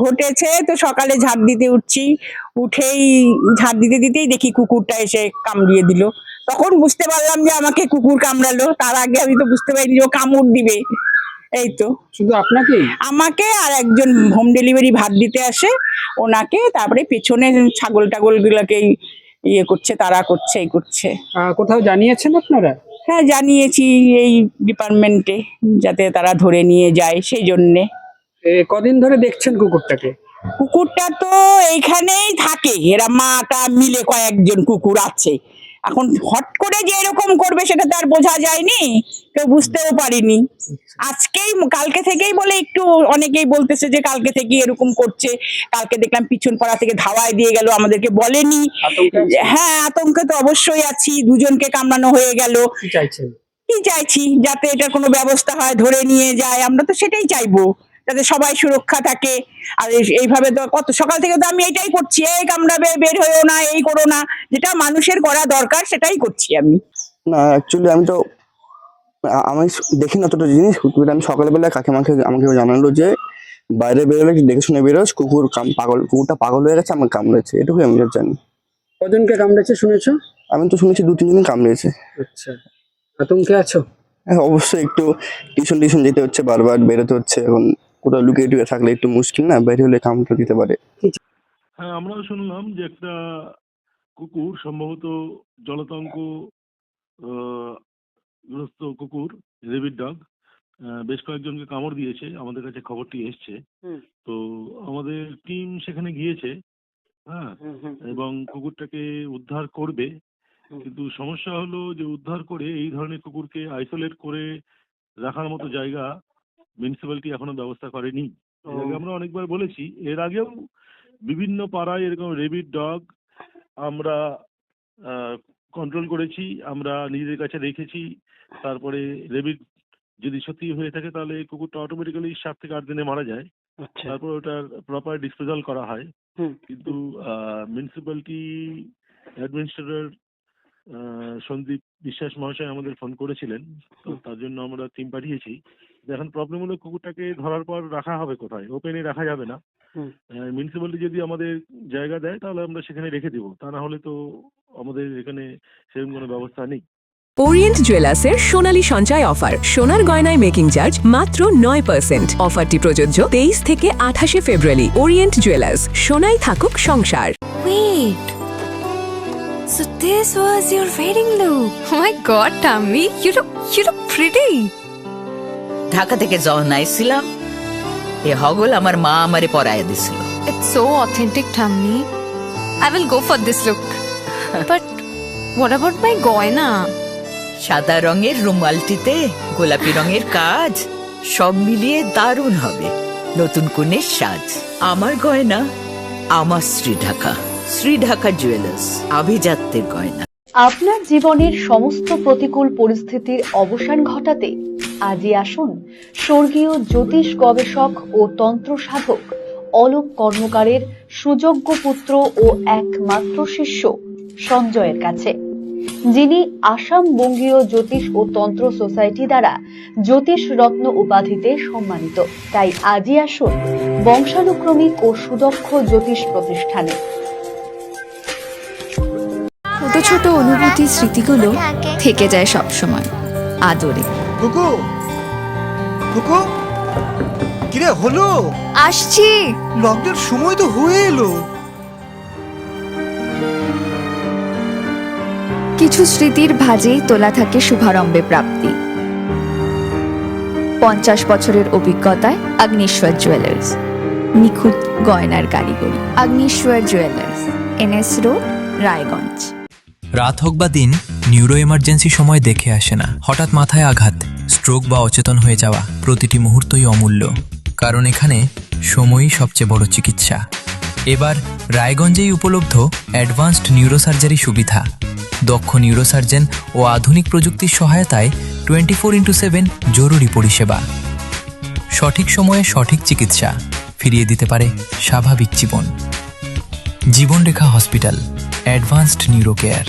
ঘটেছে তো সকালে ঝাড় দিতে উঠছি, উঠেই ঝাড় দিতে দিতেই দেখি কুকুরটা এসে কামড়িয়ে দিল। তখন বুঝতে পারলাম যে আমাকে কুকুর কামড়ালো, তার আগে আমি তো বুঝতে পারিনি যে ও কামড় দিবে। এই তো শুধু আপনাকে? আমাকে আর একজন হোম ডেলিভারি ভাত দিতে আসে ওনাকে, তারপরে পেছনে ছাগল টাগল গুলাকে ইয়ে করছে, তারা করছে, এই করছে। কোথাও জানিয়েছেন আপনারা? হ্যাঁ জানিয়েছি এই ডিপার্টমেন্টে, যাতে তারা ধরে নিয়ে যায়, সেই জন্যে। কদিন ধরে দেখছেন কুকুরটাকে? কুকুরটা তো এইখানেই থাকে, এরা মাটা মিলে কয়েকজন কুকুর আছে। এখন হট করে যে এরকম করবে সেটা তো আর বোঝা যায়নি, কেউ বুঝতেও পারিনি। আজকেই কালকে থেকেই বলে একটু অনেকেই বলতেছে যে কালকে থেকে এরকম করছে। কালকে দেখলাম পিছন পাড়া থেকে ধাওয়ায় দিয়ে গেল, আমাদেরকে বলেনি। হ্যাঁ আতঙ্কে তো অবশ্যই আছি, দুজনকে কামড়ানো হয়ে গেল। কি চাইছি, যাতে এটার কোনো ব্যবস্থা হয়, ধরে নিয়ে যায়, আমরা তো সেটাই চাইবো, যাতে সবাই সুরক্ষা থাকে। আর এইভাবে তো কত সকাল থেকে তো আমি এটাই করছি, এই কামড়াবে বের হয়েও না, এই করো না, যেটা মানুষের করা দরকার সেটাই করছি আমি। না অ্যাকচুয়ালি আমি তো আমি দেখি না অতটা জিনিস। আমি সকালবেলা কাকিমাকে আমাকে জানালো যে বাইরে বেরোলে দেখে শুনে বেরোস, কুকুরটা পাগল হয়ে গেছে, আমাকে কামড়েছে, এটুকুই আমি জানি। কজনকে কামড়েছে শুনেছো? আমি তো শুনেছি 2-3 জন কামড়েছে। আচ্ছা, আতঙ্কে আছো? হ্যাঁ অবশ্যই, একটু টিউশন যেতে হচ্ছে, বারবার বেরোতে হচ্ছে। এখন কোথাও লুকিয়ে টুকিয়ে থাকলে একটু মুশকিল না, বাইরে হলে কামড় দিতে পারে। হ্যাঁ আমরাও শুনলাম যে একটা কুকুর, সম্ভবত জলাতঙ্ক গ্রস্ত কুকুর, রেবিড ডগ, বেশ কয়েকজনকে কামড় দিয়েছে। আমাদের কাছে খবরটি এসছে, তো আমাদের টিম সেখানে গিয়েছে। হ্যাঁ, এবং কুকুরটাকে উদ্ধার করবে, কিন্তু সমস্যা হলো যে উদ্ধার করে এই ধরনের কুকুরকে আইসোলেট করে রাখার মতো জায়গা মিউনিসিপ্যালিটি এখনো ব্যবস্থা করেনি। এর আগে আমরা অনেকবার বলেছি, এর আগেও বিভিন্ন পাড়ায় এরকম রেবিড ডগ আমরা কন্ট্রোল করেছি, আমরা নিজেদের কাছে রেখেছি। তারপরে রেবিড যদি সত্যি হয়ে থাকে তাহলে কুকুরটা অটোমেটিক্যালি 7 থেকে 8 দিনে মারা যায়। তারপর ওটার প্রপার ডিসপোজাল করা হয়। কিন্তু মিউনিসিপ্যালিটি অ্যাডমিনিস্ট্রেটর সন্দীপ বিশ্বাস মহাশয় আমাদের ফোন করেছিলেন, তো তার জন্য আমরা টিম পাঠিয়েছি। এখন প্রবলেম হলো কুকুরটাকে ধরার পর রাখা হবে কোথায়? ওপেনে রাখা যাবে না। মিউনিসিপ্যালিটি যদি আমাদের জায়গা দেয় তাহলে আমরা সেখানে রেখে দিব, তা না হলে তো আমাদের এখানে সেরকম কোনো ব্যবস্থা নেই। ওরিয়েন্ট জুয়েলার্সের সোনালী সঞ্চয় অফার, সোনার গয়নায় মেকিং চার্জ মাত্র 9%। অফারটি প্রযোজ্য 23 থেকে 28 ফেব্রুয়ারি। ওরিয়েন্ট জুয়েলার্স, সোনাই থাকুক সংসার। Wait, so this was your wedding look? Oh my God, Tammy, you look pretty. Dhaka থেকে যখন আইছিলাম এ হগল আমার মা আমারে পরায় দিছিল। It's so authentic, Tammy. I will go for this look. But what about my goina? সাদা রঙের রুমালটিতে গোলাপি রঙের কাজ, সব মিলিয়ে দারুণ হবে নতুন কনের সাজ। আমার গয়না আমার শ্রীঢাকা জুয়েলার্স, আভিজাত্যের গয়না। আপনার জীবনের সমস্ত প্রতিকূল পরিস্থিতির অবসান ঘটাতে আজই আসুন স্বর্গীয় জ্যোতিষ গবেষক ও তন্ত্র সাধক অলোক কর্মকারের সুযোগ্য পুত্র ও একমাত্র শিষ্য সঞ্জয়ের কাছে, যিনি আসাম বঙ্গীয় জ্যোতিষ ও তন্ত্র সোসাইটি দ্বারা জ্যোতিষ রত্ন উপাধিতে সম্মানিত। তাই আজই আসুন বংশানুক্রমিক ও সুদক্ষ জ্যোতিষ প্রতিষ্ঠানে। ছোট ছোট অনুভূতি, স্মৃতিগুলো থেকে যায় সব সময় আদরে। কুকু কুকু, কিরে হলো? আসছি। লকডাউন সময় তো হয়ে এলো। কিছু স্মৃতির ভাজেই তোলা থাকে শুভারম্ভে প্রাপ্তি। 50 বছরের অভিজ্ঞতায় আগ্নেশ্বর জুয়েলার্স, নিখুঁত গয়নার কারিগরি। Agneshwar jewellers, NS road, Raiganj. রাত হোক বা দিন, নিউরো এমার্জেন্সি সময় দেখে আসে না। হঠাৎ মাথায় আঘাত, স্ট্রোক বা অচেতন হয়ে যাওয়া, প্রতিটি মুহূর্তই অমূল্য, কারণ এখানে সময়ই সবচেয়ে বড় চিকিৎসা। এবার রায়গঞ্জেই উপলব্ধ অ্যাডভান্সড নিউরোসার্জারি সুবিধা। দক্ষ নিউরোসার্জন ও আধুনিক প্রযুক্তির সহায়তায় 24x7 জরুরি পরিষেবা। সঠিক সময়ে সঠিক চিকিৎসা ফিরিয়ে দিতে পারে স্বাভাবিক জীবনরেখা হসপিটাল, অ্যাডভান্সড নিউরো কেয়ার।